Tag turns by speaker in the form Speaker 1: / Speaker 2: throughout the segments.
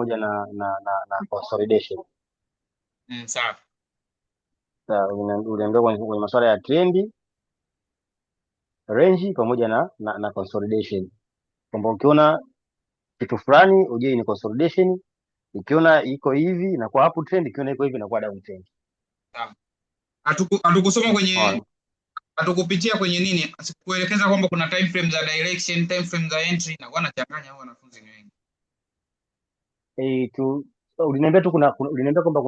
Speaker 1: pamoja na consolidation.
Speaker 2: Sawa.
Speaker 1: Uliambiwa kwenye masuala ya trendi, range pamoja na consolidation, kwamba ukiona kitu fulani ujue ni consolidation, ukiona iko hivi inakuwa uptrend, ukiona iko hivi inakuwa downtrend.
Speaker 2: Sawa. Hatukusoma kwenye hatukupitia kwenye nini? Sikuelekeza kwamba kuna time frame za direction, time frame za entry, na wanachanganya hao wanafunzi ni wengi.
Speaker 1: Uliniambia tu uliniambia kwamba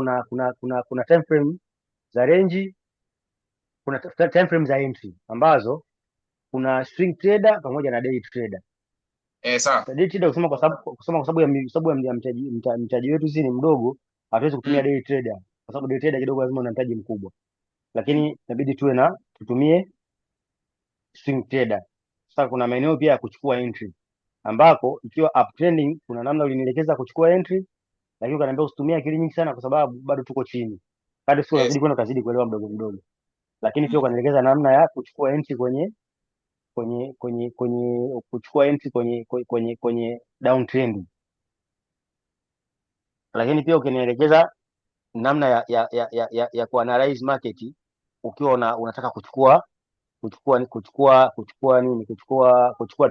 Speaker 1: kuna time frame za range, kuna time frame za entry ambazo kuna swing trader pamoja na day trader.
Speaker 2: Sawa.
Speaker 1: Day trader kusoma kwa sababu ya mtaji wetu sisi ni mdogo, hatuwezi kutumia day trader kwa sababu day trader kidogo lazima una mtaji mkubwa, lakini inabidi tutumie swing trader. Sasa kuna maeneo pia ya kuchukua entry ambako ikiwa uptrending kuna namna ulinielekeza kuchukua entry, lakini ukaniambia usitumie akili nyingi sana kwa sababu bado tuko chini. Kadri siku unazidi kwenda kazidi kuelewa mdogo mdogo. Lakini pia ukanielekeza namna ya kuchukua entry kwenye kuchukua entry kwenye downtrend. Lakini pia ukinielekeza namna ya kuanalyze market ukiwa unataka kuchukua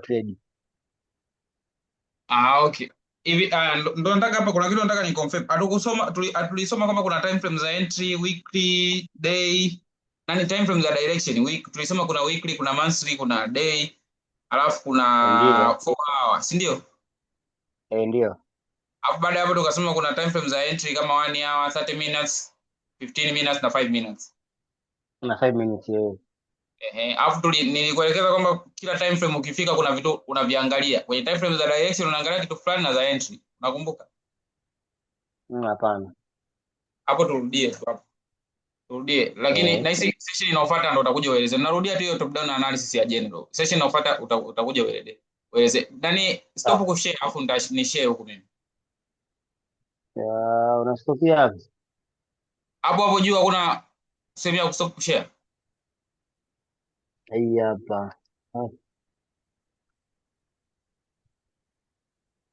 Speaker 1: trade.
Speaker 2: Okay. Hivi ndo nataka hapa kuna kitu nataka ni confirm. Tulisoma kama kuna time frame za entry, weekly, day, nani time frame za direction. Tulisoma kuna weekly, kuna monthly, kuna day, alafu kuna 4 hours, si ndio?
Speaker 1: Ndio.
Speaker 2: Alafu baada ya hapo tukasoma kuna time frame za entry kama 1 hour, 30 minutes, 15 minutes na 5 minutes.
Speaker 1: Na 5 minutes
Speaker 2: Alafu nilikuelekeza kwamba kila time frame ukifika kuna vitu unaviangalia. Kwenye time frame za direction unaangalia kitu fulani na za entry. Unakumbuka?
Speaker 1: Hapana.
Speaker 2: Hapo turudie tu hapo. Turudie. Lakini na hisi session inayofuata ndo utakuja ueleze. Narudia tu hiyo top down analysis ya general. Session inayofuata utakuja ueleze. Nani stop kushare afu ni share huko mimi.
Speaker 1: Unastopia hapo?
Speaker 2: Hapo juu hakuna sehemu ya kustop kushare.
Speaker 1: Hii hapa.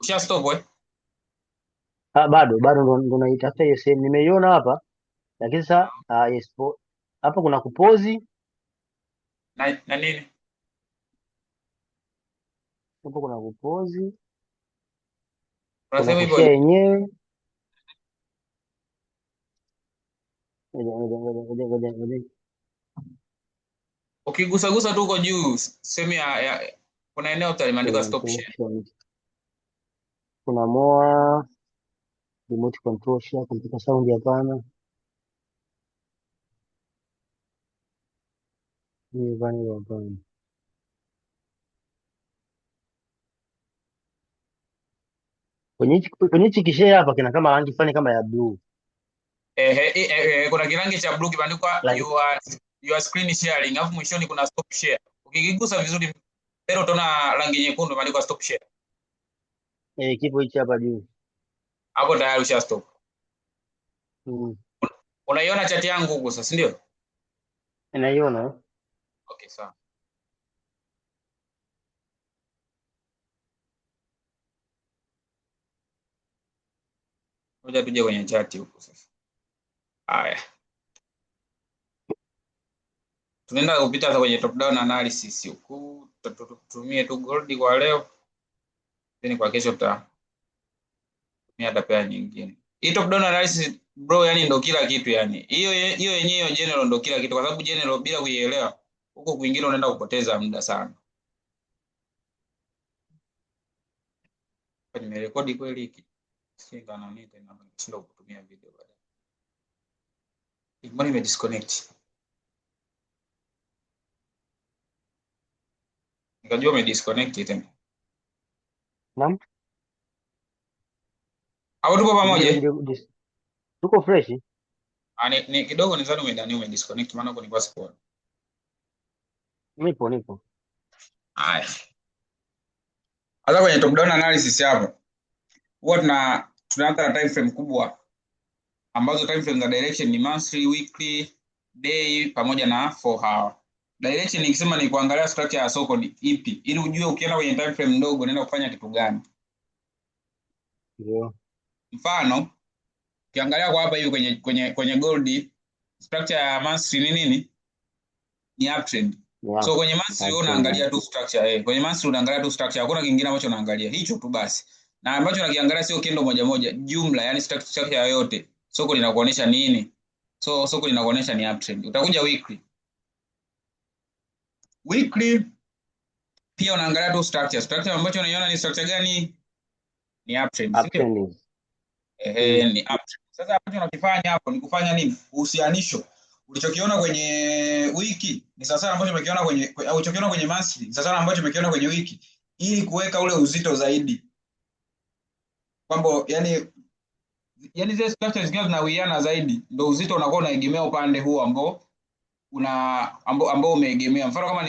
Speaker 2: Usha stop wewe?
Speaker 1: Bado ndo naitafuta hiyo sehemu, nimeiona hapa lakini sasa yes, hapa kuna kupozi
Speaker 2: na nini?
Speaker 1: hapo kuna kupozi,
Speaker 2: Unasema hivyo
Speaker 1: yenyewe
Speaker 2: ukigusa tu uko juu sehemu ya kuna eneo limeandikwa stop share.
Speaker 1: Kuna more remote control share, computer sound hapana. Ni vani hapana. Kwenye hichi kishare hapa kina kama rangi fulani kama ya blue.
Speaker 2: Kuna kirangi cha blue kimeandikwa your screen sharing, alafu mwishoni kuna stop share. Ukikigusa vizuri pero utaona rangi nyekundu imeandikwa stop share.
Speaker 1: Kipo hichi hapa juu.
Speaker 2: Hapo tayari usha stop. Unaiona chat yangu huko sasa, ndio?
Speaker 1: Naiona.
Speaker 2: Okay, sawa. Ngoja tuje kwenye chat huko sasa. Haya. Tunaenda kupita sasa kwenye top down analysis huku. Tutumie tu gold kwa leo. Then kwa kesho tumia data nyingine. Hii top down analysis bro, yani ndo kila kitu yani. Hiyo yenyewe general ndo kila kitu kwa sababu general bila kuielewa huko kwingine unaenda kupoteza muda sana. Nimerekodi kweli hiki. Singa na nini tena ndio kutumia video baadaye. Mbona disconnect? Nikajua disconnect tena.
Speaker 1: Naam.
Speaker 2: Au tuko pamoja?
Speaker 1: Tuko fresh.
Speaker 2: Ni kidogo nizani disconnect maana uko ni kwa sikuona.
Speaker 1: Nipo.
Speaker 2: Haya. Hata kwenye top down analysis hapo. Huwa tunaanza na time frame kubwa ambazo time frame za direction ni monthly, weekly, day pamoja na 4 hour. Direction nikisema ni kuangalia structure ya soko ni ipi ili ujue ukienda kwenye time frame ndogo unaenda kufanya kitu gani.
Speaker 1: Ndio.
Speaker 2: Mfano, ukiangalia kwa hapa hivi kwenye gold structure ya monthly ni nini? Ni uptrend. So kwenye monthly unaangalia tu structure kwenye monthly unaangalia tu structure, hakuna kingine ambacho unaangalia, hicho tu basi. Na ambacho unakiangalia sio kendo moja moja, jumla, yani structure yote. Soko linakuonesha nini? So soko linakuonesha ni uptrend. Utakuja weekly. Weekly pia unaangalia tu structure. Structure ambacho unaiona ni structure gani? Ni uptrend.
Speaker 1: Uptrend.
Speaker 2: Ni uptrend. Sasa ambacho unakifanya hapo ni kufanya nini? Uhusianisho. Ulichokiona kwenye wiki ni sasa ambacho umekiona au ulichokiona kwenye monthly sasa ambacho umekiona kwenye wiki, ili kuweka ule uzito zaidi. Kwamba yani zile structures zikiwa zinawiana zaidi ndio uzito unakuwa unaegemea upande huu ambao umeegemea. Mfano kama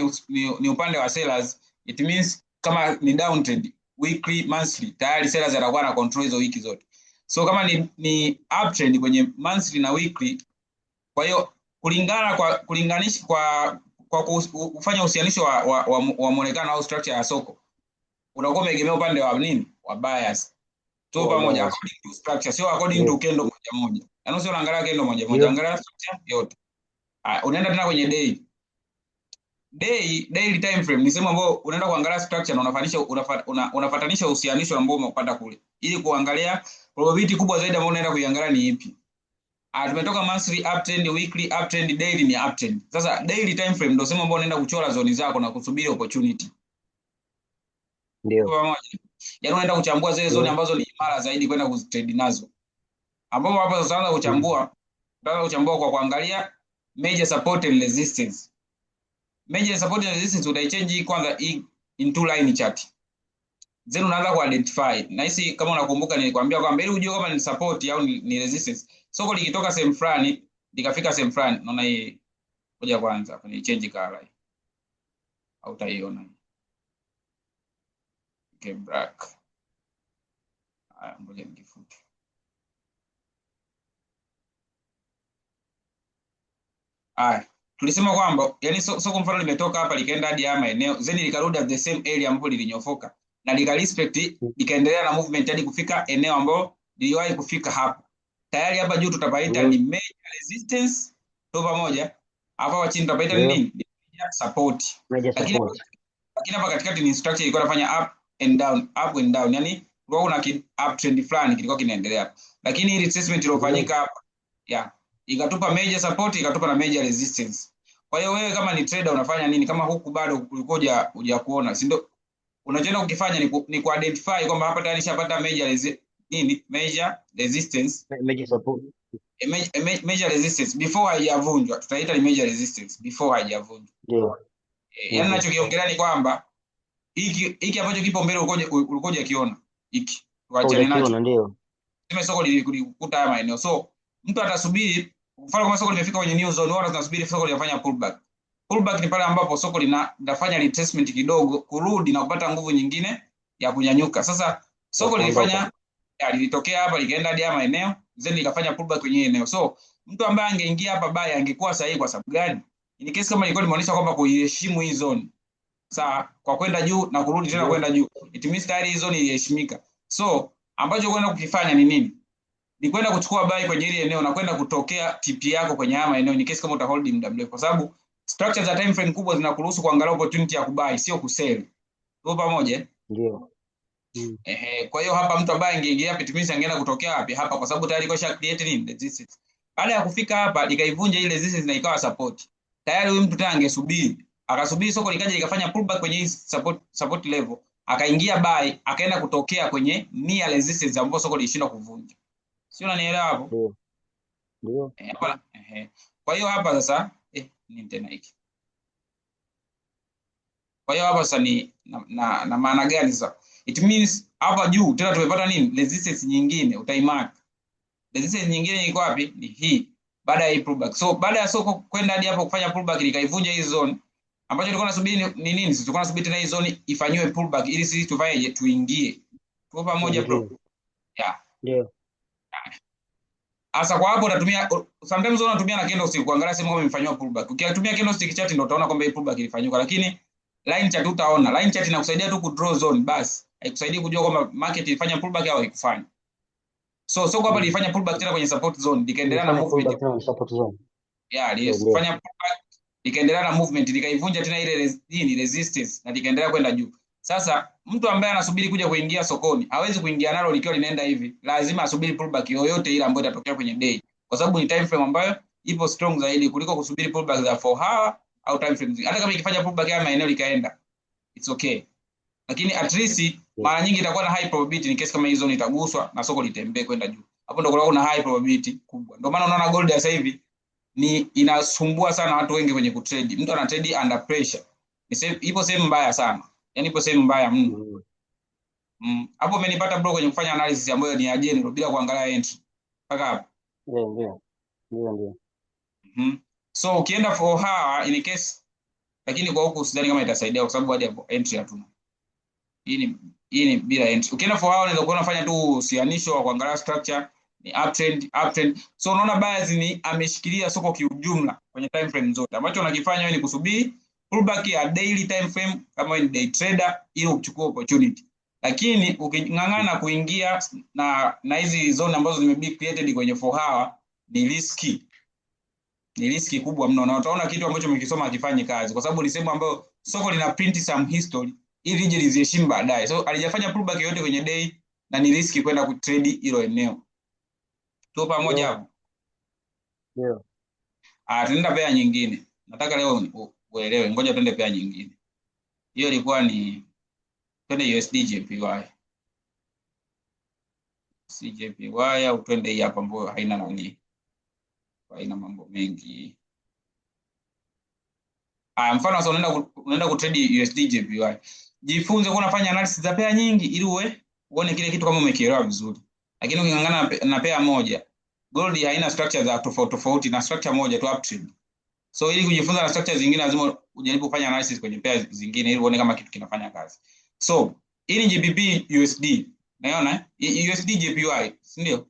Speaker 2: ni upande wa sellers, it means kama ni downtrend weekly, monthly, tayari sellers atakuwa na control hizo wiki zote. So kama ni uptrend kwenye monthly na weekly, kwa hiyo kulinganisha kwa kufanya uhusianisho wa muonekano au structure ya soko, unakuwa umeegemea upande wa nini? Wa buyers. So pamoja according to structure, sio according to kendo moja moja. Yaani sio unaangalia kendo moja moja, angalia structure yote. Unaenda tena kwenye daily time frame, ni sehemu ambayo unaenda kuangalia structure na unafatanisha uhusianisho ambao umepata kule, ili kuangalia probability kubwa zaidi ambayo unaenda kuiangalia ni ipi. Tumetoka monthly uptrend, weekly uptrend, daily ni uptrend. Sasa daily time frame ndio sehemu ambayo unaenda kuchora zoni zako na kusubiri opportunity.
Speaker 1: Ndio.
Speaker 2: Yaani unaenda kuchambua zile zoni ambazo ni imara zaidi kwenda kutrade nazo. Ambapo hapa sasa unaanza kuchambua kwa kuangalia major support and resistance. Major support and resistance utaichange kwanza in two line chart. Then unaanza ku identify. Na hisi kama unakumbuka nilikwambia kwamba ili ujue kama ni support au ni resistance, soko likitoka sehemu fulani likafika sehemu fulani, naona hii ngoja kwanza ni change color. Au utaiona. Okay, black. Ngoja nifute. Tulisema kwamba yani soko mfano limetoka hapa likaenda hadi haya maeneo, then likarudi at the same area ambapo lilinyofoka na likarespect, likaendelea na movement hadi kufika eneo ambalo liliwahi kufika hapo. Tayari hapa juu tutapaita ni major resistance to pamoja, hapa chini tutapaita nini? Major support. Lakini hapa katikati ni structure ilikuwa inafanya up and down, yani kulikuwa kuna uptrend fulani kilikuwa kinaendelea. Lakini hii retracement iliyofanyika hapa ikatupa major support, ikatupa na major resistance. Kwa hiyo wewe kama ni trader unafanya nini kama huku bado ulikuwa hujakuona? Si ndio unachoenda kukifanya ni ku identify kwamba hapa tayari nishapata major resistance,
Speaker 1: major support,
Speaker 2: major resistance before haijavunjwa, tutaita ni major resistance before haijavunjwa.
Speaker 1: Ndio.
Speaker 2: Yaani ninachokiongelea ni kwamba hiki ambacho kipo mbele ulikuwa hujakiona, hiki tuachane nacho.
Speaker 1: Ndio.
Speaker 2: Sema soko lilikuta haya maeneo. So mtu atasubiri, mfano kama soko limefika kwenye new zone, wao tunasubiri soko linafanya pullback. Pullback ni pale ambapo soko linafanya retracement kidogo, kurudi na kupata nguvu nyingine ya kunyanyuka. Sasa soko lilitokea hapa likaenda hadi hapa eneo, then likafanya pullback kwenye eneo. So mtu ambaye angeingia hapa buy angekuwa sahihi kwa sababu gani? In case kama ilikuwa limeonyesha kwamba kuiheshimu hii zone. Sawa, kwa kwenda juu na kurudi tena kwenda juu. It means tayari hii zone iliheshimika. So ambacho kwenda kukifanya ni nini? Ni kwenda kuchukua buy kwenye ile eneo na kwenda kutokea TP yako kwenye haya eneo, ni kesi kama utahold muda mrefu, kwa sababu structure za time frame kubwa zinakuruhusu kuangalia opportunity ya kubuy, sio kusell. Tupo pamoja?
Speaker 1: Ndio.
Speaker 2: Kwa hiyo hapa mtu ambaye angeingia hapa, it means angeenda kutokea wapi? Hapa, kwa sababu tayari kesha create nini? Resistance. Baada ya kufika hapa likaivunja ile resistance na ikawa support. Tayari huyu mtu tena angesubiri. Akasubiri soko likaja likafanya pullback kwenye hii support level, akaingia buy, akaenda kutokea kwenye near resistance ambapo soko lilishindwa kuvunja. Sio, unanielewa hapo?
Speaker 1: Ndio.
Speaker 2: Hapa. Kwa hiyo hapa sasa nini tena hiki? Kwa hiyo hapa sasa ni na maana gani sasa? It means hapa juu tena tumepata nini? Resistance nyingine, utaimark. Resistance nyingine iko wapi? Ni hii. Baada ya hii pullback. So baada ya soko kwenda hadi hapo kufanya pullback likaivunja hii zone, ambacho tulikuwa tunasubiri ni nini? Sisi tulikuwa tunasubiri tena hii zone ifanywe pullback ili sisi tufanye tuingie. Tupo pamoja bro?
Speaker 1: Ndio.
Speaker 2: Asa kwa hapo utatumia sometimes unatumia na candlestick kuangalia sema kama imefanywa pullback. Ukitumia candlestick chart ndio utaona kwamba hii pullback ilifanywa, lakini line chart utaona. Line chart inakusaidia tu ku draw zone basi. Haikusaidii kujua kwamba market ilifanya pullback au haikufanya. So So soko hapa lilifanya pullback tena kwenye support zone, likaendelea na
Speaker 1: Ilifanya
Speaker 2: movement.
Speaker 1: pullback tena kwenye support zone.
Speaker 2: Yeah,
Speaker 1: Ndio.
Speaker 2: lilifanya pullback, likaendelea na movement, likaivunja tena ile resistance na likaendelea kwenda juu. Sasa mtu ambaye anasubiri kuja kuingia sokoni hawezi kuingia nalo likiwa linaenda hivi. Lazima asubiri pullback yoyote ile ambayo itatokea kwenye day, kwa sababu ni time frame ambayo ipo strong zaidi kuliko kusubiri pullback za 4 hour au time frame. Hata kama ikifanya pullback ya maeneo likaenda, it's okay. Lakini at least mara nyingi itakuwa na high probability in case kama hizo itaguswa na soko litembee kwenda juu. Hapo ndio kuna high probability kubwa. Ndio maana unaona gold sasa hivi ni inasumbua sana watu wengi kwenye kutrade. Mtu ana trade under pressure. Ipo sehemu mbaya sana. Yaani ipo sehemu mbaya mno. Hapo umenipata bro kwenye kufanya analysis ambayo ni ya general bila kuangalia entry. Mpaka hapo.
Speaker 1: Ndio.
Speaker 2: So ukienda for hour in case, lakini kwa huku sidhani kama itasaidia kwa sababu hadi hapo entry hatuna. Hii ni bila entry. Ukienda for hour unaweza kuona fanya tu usianisho wa kuangalia structure ni uptrend. So unaona buyers ni ameshikilia soko kiujumla kwenye time frame zote. Ambacho unakifanya wewe ni kusubiri pullback ya daily time frame kama wewe ni day trader ili uchukue opportunity. Lakini ukingangana kuingia na hizi zone ambazo zime created kwenye 4 hour ni risky. Ni riski kubwa mno, na utaona kitu ambacho umekisoma hakifanyi kazi kwa sababu ni sehemu ambayo soko lina print some history ili lije liziheshimu baadaye. So alijafanya pullback yote kwenye day na ni riski kwenda kutrade hilo eneo. Tupo pamoja hapo?
Speaker 1: Ndio.
Speaker 2: Tunaenda pair nyingine. Nataka leo uelewe, ngoja tuende pair nyingine. Hiyo ilikuwa ni twende USD JPY. CJPY au twende hii hapa ambayo haina nani. Haina mambo mengi. Mfano sasa unaenda kutrade USD JPY. Jifunze kuwa unafanya analysis za pair nyingi ili uone kile kitu kama umekielewa vizuri. Lakini ukingangana na pair moja, gold haina structure za tofauti na structure moja tu uptrend. So ili kujifunza na structure zingine lazima ujaribu kufanya analysis kwenye pair zingine ili uone kama kitu kinafanya kazi. So, hii ni GBP USD. Unaona? USD JPY, si ndio?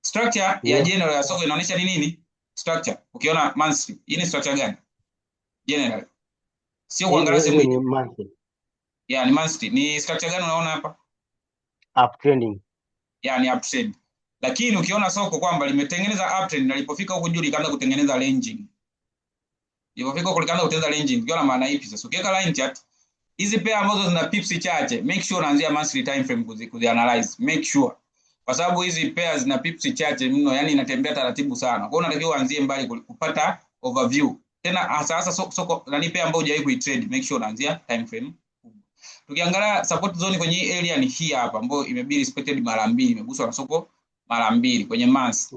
Speaker 2: Structure ya general ya soko inaonyesha ni nini? Structure. Ukiona monthly, hii ni structure gani? General. Sio kuangalia sehemu
Speaker 1: ni monthly.
Speaker 2: Yeah, ni monthly. Ni structure gani unaona hapa?
Speaker 1: Uptrending.
Speaker 2: Yeah, ni uptrend. Lakini ukiona soko kwamba limetengeneza uptrend na lipofika huko juu likaanza kutengeneza ranging. Lipofika huko likaanza kutengeneza ranging. Ukiona maana ipi sasa? Ukiweka line chart, hizi pair ambazo zina pips chache, make sure unaanzia monthly time frame kuzianalyze. Make sure. Kwa sababu hizi pair zina pips chache mno, yani inatembea taratibu sana. Kwa hiyo unatakiwa uanzie mbali kupata overview. Tena hasa soko nani pair ambayo hujawahi kuitrade, make sure unaanzia time frame. Tukiangalia support zone kwenye hii area ni hii hapa ambayo imebidi respected mara 2, imeguswa na soko mara 2 kwenye months.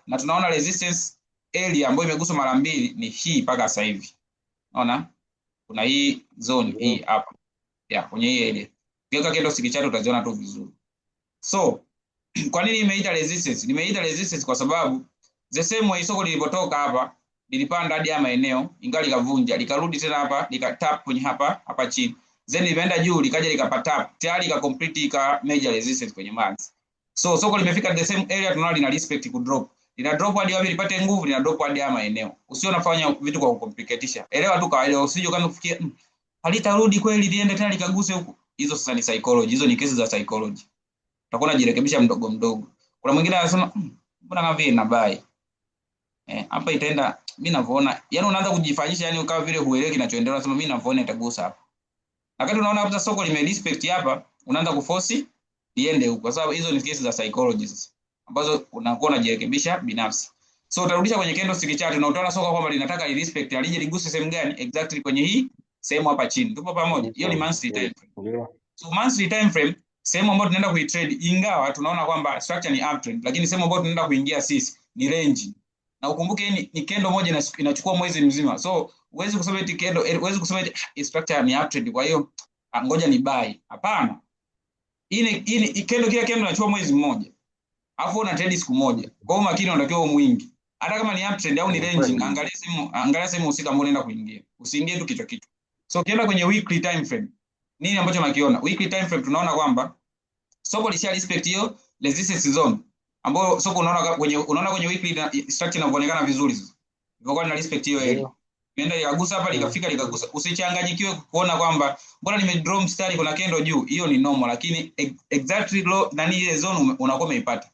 Speaker 2: Na tunaona resistance area ambayo imeguswa mara 2 ni hii mpaka sasa hivi. Unaona? Kuna hii zone hii hapa. Kwenye hii area. Ukiweka candlestick chart utaziona tu vizuri. So, kwa nini nimeita resistance? Nimeita resistance kwa sababu the same way soko lilipotoka hapa, lilipanda hadi ya maeneo, ingali likavunja, likarudi tena hapa, likatap kwenye hapa chini. Then limeenda juu, likaja likapatap, tayari complete major resistance kwenye months. So, soko limefika the same area, tunaona lina respect ku drop. Lina drop hadi wapi lipate nguvu, lina drop hadi ya maeneo. Usio unafanya vitu kwa kucomplicatisha. Elewa tu kawaida, usije kama kufikia halitarudi kweli liende tena likaguse huko. Hizo sasa ni psychology, hizo ni kesi za psychology. Utakuwa unajirekebisha mdogo mdogo. Kuna mwingine anasema mbona kama vile nabai. Hapa itaenda mimi ninavyoona. Yaani unaanza kujifanyisha yani ukawa vile huelewi kinachoendelea, unasema mimi ninavyoona itagusa hapa. Wakati unaona hapa soko limerespect hapa, unaanza kuforce iende huko. Kwa sababu hizo ni kesi za psychology ambazo unakuwa unajirekebisha binafsi. So utarudisha kwenye candlestick chart na utaona soko kwamba linataka respect, alije liguse sehemu gani exactly kwenye hii sehemu hapa chini. Tupo pamoja. Hiyo ni monthly time frame. So monthly time frame sehemu ambayo tunaenda kuitrade, ingawa tunaona kwamba structure ni uptrend, lakini sehemu ambayo tunaenda kuingia sisi ni range. Na ukumbuke ni candle moja inachukua mwezi mzima. So huwezi kusema eti candle, huwezi kusema eti structure ni uptrend kwa hiyo ngoja ni buy. Hapana. Hii candle, kila candle inachukua mwezi mmoja. Alafu una trade siku moja. Kwa hiyo makini unatakiwa mwingi. Hata kama ni uptrend au ni range, angalia sehemu husika ambayo unaenda kuingia. Usiingie tu kichwa. So ukienda kwenye weekly time frame, nini ambacho unakiona? Weekly time frame tunaona kwamba soko lisha respect hiyo resistance zone ambayo soko unaona kwenye weekly structure inavyoonekana vizuri sasa. Ilikuwa ina respect hiyo area. Imeenda likagusa hapa likafika likagusa. Usichanganyikiwe kuona kwamba mbona nimedraw mstari kuna candle juu. Hiyo ni normal, lakini exactly nani ile zone unakuwa umeipata.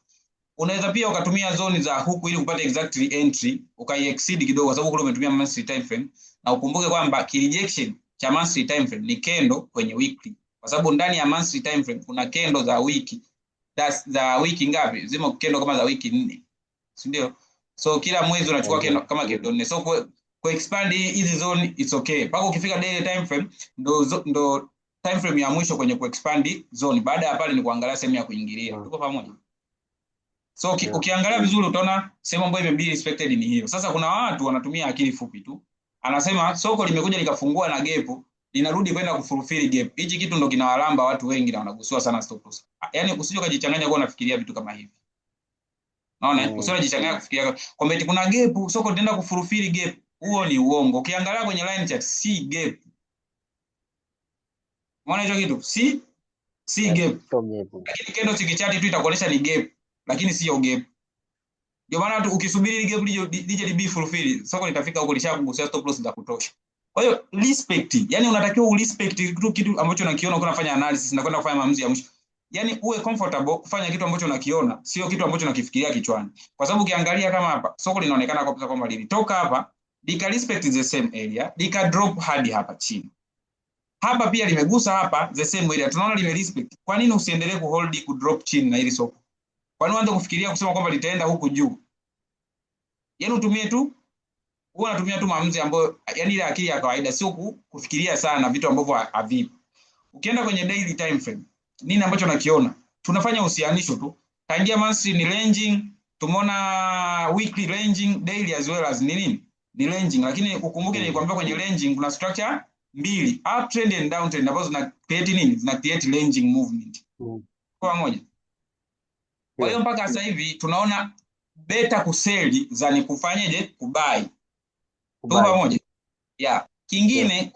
Speaker 2: Unaweza pia ukatumia zone za huku ili upate exactly entry, ukai-exceed kidogo kwa sababu kule umetumia monthly time frame, na ukumbuke kwamba ki rejection cha monthly time frame ni candle kwenye weekly. Kwa sababu ndani ya monthly time frame kuna candle za wiki. Za wiki ngapi? Zimo candle kama za wiki 4. Si ndio? So kila mwezi unachukua candle kama candle 4. So kwa expand hizi zone it's okay. Paka ukifika daily time frame ndo time frame ya mwisho kwenye ku expand zone. Baada ya pale ni kuangalia sehemu ya kuingilia. Tuko pamoja? So ukiangalia vizuri utaona sehemu ambayo imebidi respected ni hiyo. Sasa kuna watu wanatumia akili fupi tu. Anasema soko limekuja likafungua na gap, linarudi kwenda kufulfill gap. Hichi kitu ndo kinawalamba watu wengi na wanagusua sana stop loss. Yaani usije kujichanganya kwa unafikiria vitu kama hivi. Unaona? Usije kujichanganya kufikiria kwamba eti kuna gap, soko litaenda kufulfill gap. Huo ni uongo. Ukiangalia kwenye line chart si gap. Unaona hicho kitu? Si gap. Lakini candlestick chart tu itakuonyesha ni gap, lakini sio gap. Ndio maana ukisubiri gap lije libe fulfill, soko litafika huko lishakugusia stop loss za kutosha. Kwa hiyo respect, yani unatakiwa urespect kitu ambacho unakiona uko unafanya analysis na kwenda kufanya maamuzi ya mwisho. Yani uwe comfortable kufanya kitu ambacho unakiona, sio kitu ambacho unakifikiria kichwani. Kwa sababu ukiangalia kama hapa, soko linaonekana kabisa kwamba lilitoka hapa, lika respect the same area, lika drop hadi hapa chini. Hapa pia limegusa hapa the same area. Tunaona lime respect. Kwa nini usiendelee kuhold ku drop chini na hili soko? Kwa nini uanze kufikiria kusema kwamba litaenda huku juu? Yaani utumie tu unatumia tu maamuzi ambayo yani ile akili ya kawaida, sio kufikiria sana vitu ambavyo havipo. Ukienda kwenye daily time frame, nini ambacho unakiona? Tunafanya uhusianisho tu. Tangia monthly ni ranging, tumeona weekly ranging, daily as well as nini? Ni ranging, lakini ukumbuke nilikwambia kwenye ranging kuna structure mbili, uptrend and downtrend, ambazo zina create nini? Zina create ranging movement. Kwa moja. Kwa hiyo mpaka sasa hivi tunaona beta kuseli za ni kufanyeje? Kubai. Tuko pamoja? Yeah. Kingine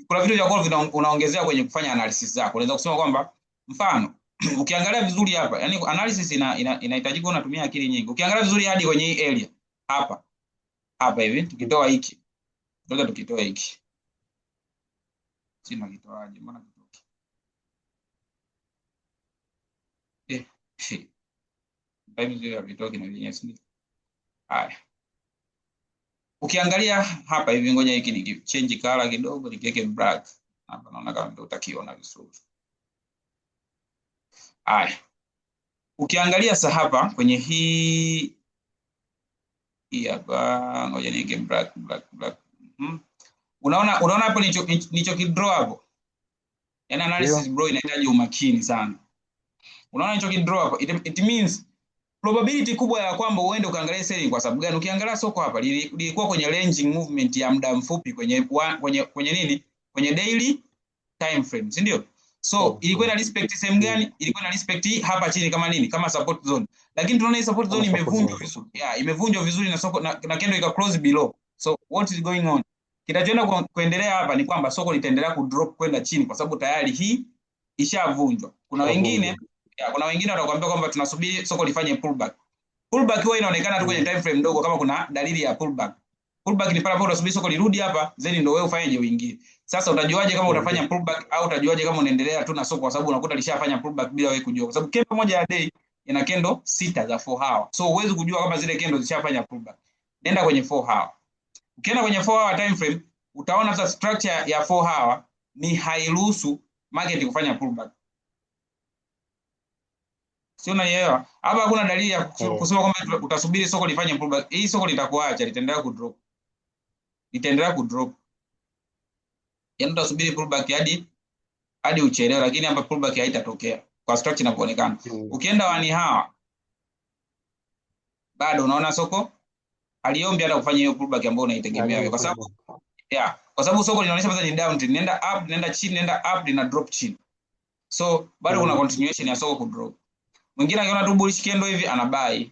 Speaker 2: kuna vitu vya goal unaongezea kwenye kufanya analysis zako. Unaweza kusema kwamba mfano ukiangalia vizuri hapa, yani analysis inahitaji unatumia akili nyingi. Ukiangalia vizuri hadi kwenye hii area hapa hivi, tukitoa hiki. Ndio tukitoa hiki. Sina kitoaje, mbona kitoki? Time zile vitoki na vyenyewe sio. Haya. Ukiangalia hapa hivi, ngoja hiki ni change color kidogo nikiweke black. Hapa naona kama ndio utakiona vizuri. Haya. Ukiangalia sasa hapa kwenye hii hapa, ngoja niweke black. Unaona hapo nicho kidraw hapo. Yaani analysis bro inahitaji umakini sana. Unaona nicho kidraw hapo, it means probability kubwa ya kwamba uende ukaangalia selling. Kwa sababu gani? Ukiangalia soko hapa lilikuwa kwenye ranging movement ya muda mfupi kwenye nini? Kwenye daily time frame, si ndio? So ilikuwa ina respect sehemu gani? Ilikuwa ina respect hapa chini kama nini? Kama support zone. Lakini tunaona hii support zone imevunjwa vizuri. Yeah, imevunjwa vizuri na soko na candle ika close below. So what is going on? Kitachoenda kuendelea hapa ni kwamba soko litaendelea ku drop kwenda chini kwa sababu tayari hii ishavunjwa. Kuna wengine watakwambia kwamba tunasubiri soko lifanye pullback. Pullback huwa inaonekana tu kwenye time frame ndogo kama kuna dalili ya pullback. Pullback ni pale ambapo unasubiri soko lirudi hapa, then ndio wewe ufanyeje uingie. Sasa utajuaje kama utafanya pullback au utajuaje kama unaendelea tu na soko, kwa sababu unakuta lishafanya pullback bila wewe kujua. Kwa sababu candle moja ya day ina candle 6 za 4 hour. So huwezi kujua kama zile candle zishafanya pullback. Nenda kwenye 4 hour. Ukienda kwenye 4 hour time frame, utaona sasa structure ya 4 hour ni hairuhusu market kufanya pullback. Sio, unaelewa? Hapa hakuna dalili ya kusema kwamba utasubiri soko lifanye pullback. Hii soko litakuacha, litaendelea kudrop. Yaani utasubiri pullback hadi uchelewe, lakini hapa pullback haitatokea kwa structure inapoonekana. Ukienda 1 hour bado unaona soko aliombi hata kufanya hiyo pullback ambayo unaitegemea wewe, kwa sababu soko linaonyesha kwanza ni down trend, nenda up, nenda chini, nenda up, lina drop chini. So bado kuna continuation ya soko kudrop. Mwingine akiona tu bullish candle hivi anabuy.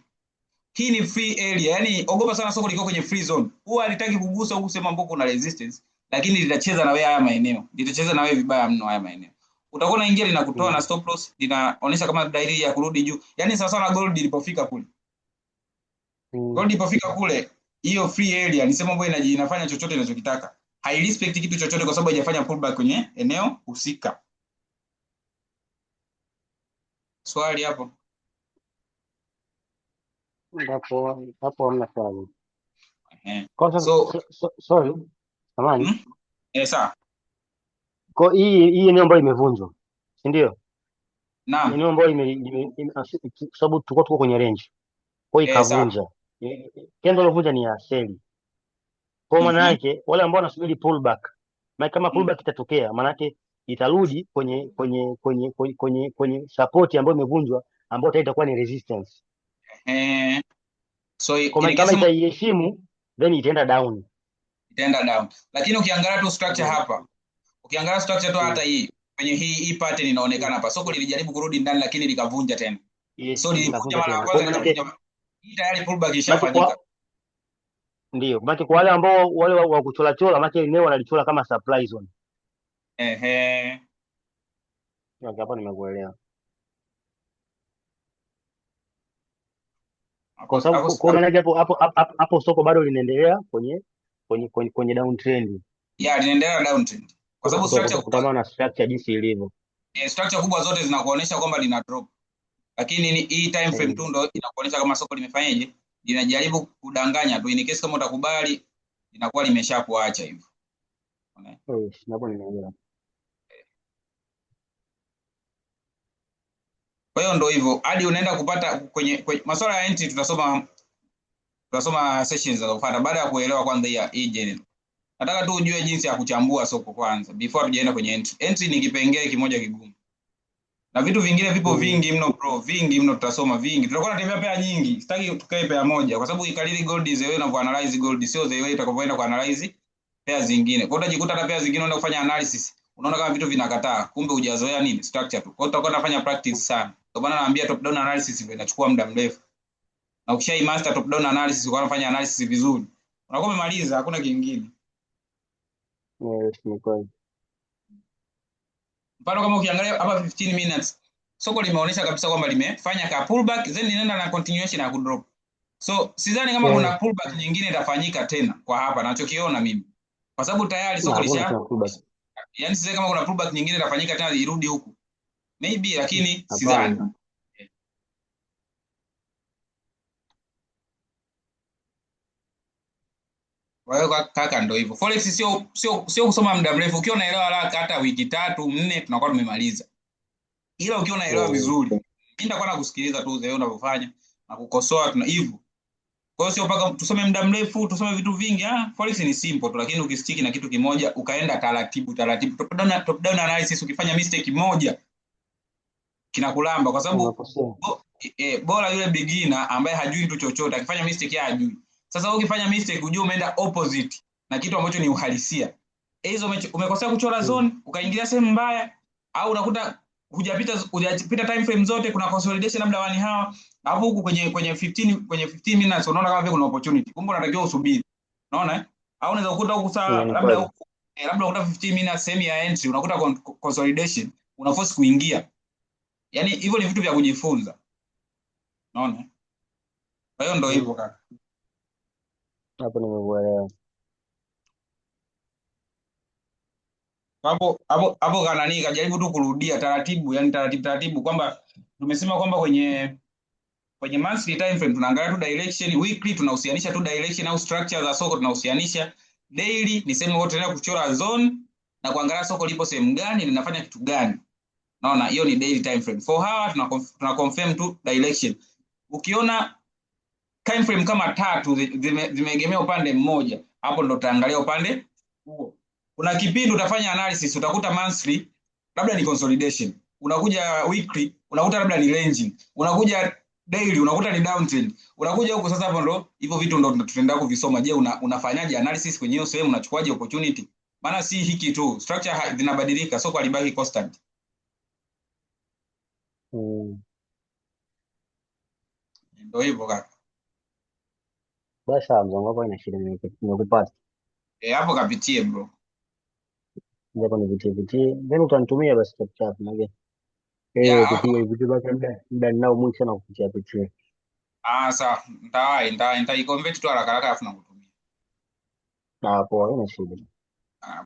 Speaker 2: Hii ni free area. Yaani ogopa sana soko liko kwenye free zone. Huwa halitaki kugusa huku sema ambako kuna resistance, lakini litacheza na wewe haya maeneo. Litacheza na wewe vibaya mno haya maeneo. Utakuwa unaingia linakutoa na stop loss, linaonyesha kama dalili ya kurudi juu. Yaani sawa sawa na gold ilipofika kule. Gold ilipofika kule hiyo free area ni sehemu ambayo inafanya chochote inachokitaka, hairespect kitu chochote kwa sababu haijafanya pullback kwenye eneo husika. Swali hapo
Speaker 1: hapo hamna swali.
Speaker 2: eh.
Speaker 1: Kwanza
Speaker 2: So
Speaker 1: sorry, samahani.
Speaker 2: sawa.
Speaker 1: Kwa hii eneo ambayo imevunjwa, si ndio?
Speaker 2: Naam.
Speaker 1: Eneo ambayo sababu tulikuwa tuko kwenye range, kwa hiyo
Speaker 2: Sawa.
Speaker 1: ikavunja. Candle ilovunja ni ya seli. Kwa maana yake wale ambao wanasubiri pullback, maana kama pullback itatokea, maana yake itarudi kwenye support ambayo imevunjwa, ambayo tayari itakuwa ni resistance.
Speaker 2: So
Speaker 1: Kwa kama itaiheshimu then itaenda down.
Speaker 2: Lakini ukiangalia tu structure hapa, ukiangalia structure tu hata hii kwenye hii pattern inaonekana hapa, soko lilijaribu kurudi ndani lakini likavunja tena.
Speaker 1: Yes,
Speaker 2: So lilivunja mara ya kwanza, hii tayari pullback ishafanyika.
Speaker 1: Ndio, maana kwa wale ambao wale wa kuchola chola, maana eneo wanalichola kama supply zone. Hapo nimekuelewa. Kwa sababu kwa maana hapo soko bado linaendelea kwenye downtrend.
Speaker 2: Yeah, linaendelea downtrend. Kwa sababu structure
Speaker 1: kutokana na structure jinsi ilivyo.
Speaker 2: Structure kubwa zote zinakuonyesha kwamba lina drop. Lakini hii time frame tu ndo inakuonyesha kama soko limefanyaje, linajaribu kudanganya tu. In case kama utakubali linakuwa limeshakuacha hivyo.
Speaker 1: Hapo nimeelewa.
Speaker 2: Kwa hiyo ndo hivyo, hadi unaenda kupata kwenye masuala ya entry tutasoma sessions zinazofuata baada ya kuelewa kwanza hii general. Nataka tu ujue jinsi ya kuchambua soko kwanza before tujaenda kwenye entry. Entry ni kipengele kimoja kigumu. Na vitu vingine vipo vingi mno bro, vingi mno, tutasoma vingi. Tutakuwa tunatembea pea nyingi. Sitaki tukae pea moja kwa sababu ikalili gold is the way unavyoanalyze gold, sio the way utakapoenda kuanalyze pea zingine. Kwa hiyo utajikuta na pea zingine unaenda kufanya analysis, unaona kama vitu vinakataa, kumbe hujazoea nini structure tu. Kwa hiyo tutakuwa tunafanya practice sana. Kwa maana naambia top down analysis ndio inachukua muda mrefu. Na ukishai master top down analysis ukaanza kufanya analysis vizuri, unakuwa umemaliza, hakuna kingine.
Speaker 1: Yes, ni kweli.
Speaker 2: Mfano kama ukiangalia hapa 15 minutes, soko limeonyesha kabisa kwamba limefanya ka pullback then linaenda na continuation ya kudrop. So sidhani kama kuna pullback nyingine itafanyika tena kwa hapa nachokiona mimi. Kwa sababu tayari soko yaani sidhani kama kuna pullback nyingine itafanyika tena irudi huku. Maybe lakini sidhani. Kwa hiyo kaka ndo hivyo. Forex sio kusoma muda mrefu. Ukiwa unaelewa haraka hata wiki 3 4 tunakuwa tumemaliza. Ila ukiwa unaelewa vizuri, mimi nitakuwa nakusikiliza tu wewe unavyofanya na kukosoa tuna hivyo. Kwa hiyo sio mpaka tusome muda mrefu, tusome vitu vingi. Forex ni simple tu, lakini ukistiki na kitu kimoja ukaenda taratibu. Top down analysis ukifanya mistake moja kinakulamba kwa sababu bora yule beginner ambaye hajui kitu chochote akifanya mistake yeye hajui. Sasa wewe ukifanya mistake ujue umeenda opposite na kitu ambacho ni uhalisia. Hizo umekosea kuchora zone, ukaingilia sehemu mbaya, au unakuta hujapita time frame zote, kuna consolidation labda wani hawa, alafu huku kwenye 15 minutes unaona kama vile kuna opportunity. Kumbe unatakiwa usubiri. Unaona? Au unaweza kukuta huku saa labda huku labda unakuta 15 minutes sehemu ya entry unakuta consolidation, una force kuingia. Yaani hivyo ni vitu vya kujifunza. Unaona? Kwa hiyo ndio hivyo kaka.
Speaker 1: Hapo nimekuelewa.
Speaker 2: Hapo kanani kajaribu tu kurudia taratibu, yani taratibu kwamba tumesema kwamba kwenye monthly time frame tunaangalia tu direction, weekly tunahusianisha tu direction au structure za soko tunahusianisha, daily ni sehemu wote tunaenda kuchora zone na kuangalia soko lipo sehemu gani linafanya kitu gani. Naona hiyo ni daily time frame. For hawa tuna confirm tu direction. Ukiona time frame kama 3 zimeegemea upande mmoja, hapo ndo utaangalia upande huo. Kuna kipindi utafanya analysis utakuta monthly labda ni consolidation, unakuja weekly unakuta labda ni ranging, unakuja daily unakuta ni downtrend, unakuja huko sasa. Hapo ndo hivyo vitu ndo tutaenda kuvisoma. Je, unafanyaje analysis kwenye hiyo sehemu, unachukuaje opportunity? Maana si hiki tu, structure zinabadilika, soko halibaki constant. Ndio hivyo kaka.
Speaker 1: Basi mzangu hapo ina shida nimekupata.
Speaker 2: Hapo kapitie bro.
Speaker 1: Japo nivitie. Then utanitumia basi chat mage. Kupitia vitu basi muda ninao mwingi sana kupitia.
Speaker 2: Sawa. Nitaiconvert tu haraka haraka afu nakutumia.
Speaker 1: Na poa, haina shida.
Speaker 2: Ah,